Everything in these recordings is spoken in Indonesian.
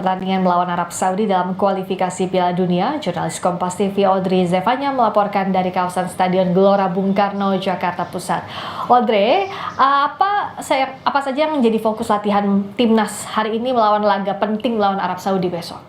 Pertandingan melawan Arab Saudi dalam kualifikasi Piala Dunia, jurnalis Kompas TV Audrey Zevanya melaporkan dari kawasan Stadion Gelora Bung Karno, Jakarta Pusat. Audrey, apa saja yang menjadi fokus latihan timnas hari ini melawan laga penting melawan Arab Saudi besok?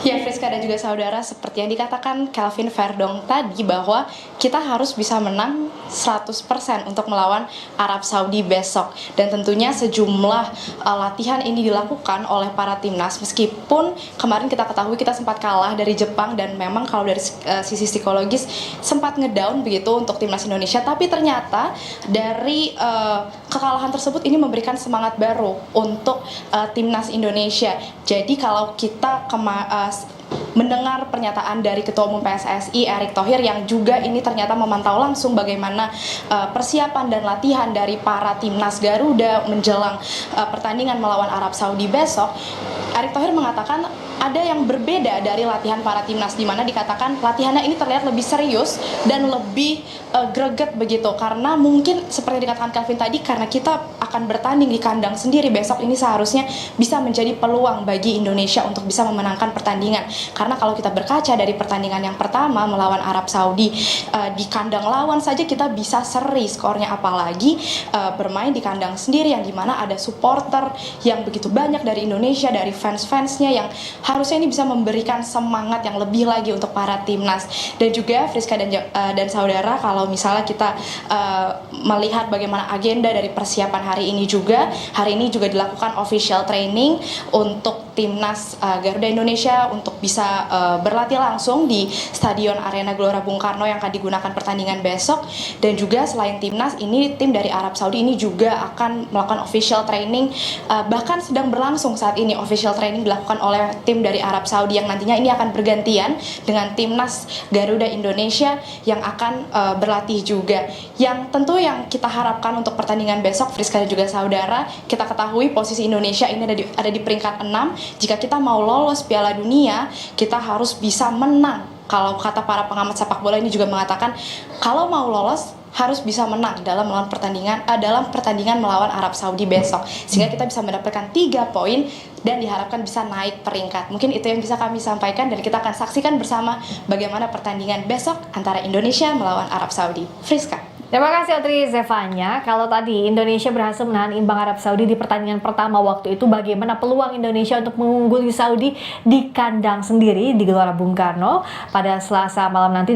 Ya, Friska dan juga saudara, seperti yang dikatakan Kelvin Verdong tadi bahwa kita harus bisa menang 100% untuk melawan Arab Saudi besok. Dan tentunya sejumlah latihan ini dilakukan oleh para timnas, meskipun kemarin kita ketahui kita sempat kalah dari Jepang dan memang kalau dari sisi psikologis sempat ngedown begitu untuk timnas Indonesia. Tapi ternyata dari kekalahan tersebut ini memberikan semangat baru untuk timnas Indonesia. Jadi kalau kita mendengar pernyataan dari Ketua Umum PSSI Erick Thohir yang juga ini ternyata memantau langsung bagaimana persiapan dan latihan dari para timnas Garuda menjelang pertandingan melawan Arab Saudi besok, Erick Thohir mengatakan ada yang berbeda dari latihan para timnas, di mana dikatakan latihannya ini terlihat lebih serius dan lebih greget begitu, karena mungkin seperti yang dikatakan Kelvin tadi, karena kita akan bertanding di kandang sendiri besok, ini seharusnya bisa menjadi peluang bagi Indonesia untuk bisa memenangkan pertandingan. Karena kalau kita berkaca dari pertandingan yang pertama melawan Arab Saudi di kandang lawan saja kita bisa seri skornya, apalagi bermain di kandang sendiri yang dimana ada supporter yang begitu banyak dari Indonesia, dari fans-fansnya yang harusnya ini bisa memberikan semangat yang lebih lagi untuk para timnas. Dan juga Friska dan saudara, kalau misalnya kita melihat bagaimana agenda dari persiapan hari ini juga dilakukan official training untuk timnas Garuda Indonesia untuk bisa berlatih langsung di Stadion Arena Gelora Bung Karno yang akan digunakan pertandingan besok. Dan juga selain timnas ini, tim dari Arab Saudi ini juga akan melakukan official training, bahkan sedang berlangsung saat ini official training dilakukan oleh tim dari Arab Saudi yang nantinya ini akan bergantian dengan timnas Garuda Indonesia yang akan berlatih juga. Yang tentu yang kita harapkan untuk pertandingan besok, Friska dan juga saudara, kita ketahui posisi Indonesia ini ada di peringkat 6. Jika kita mau lolos Piala Dunia, kita harus bisa menang. Kalau kata para pengamat sepak bola ini juga mengatakan kalau mau lolos harus bisa menang dalam pertandingan melawan Arab Saudi besok, sehingga kita bisa mendapatkan 3 poin dan diharapkan bisa naik peringkat. Mungkin itu yang bisa kami sampaikan, dan kita akan saksikan bersama bagaimana pertandingan besok antara Indonesia melawan Arab Saudi. Friska. Terima kasih Audrey Zevanya. Kalau tadi Indonesia berhasil menahan imbang Arab Saudi di pertandingan pertama waktu itu, bagaimana peluang Indonesia untuk mengungguli Saudi di kandang sendiri di Gelora Bung Karno pada Selasa malam nanti?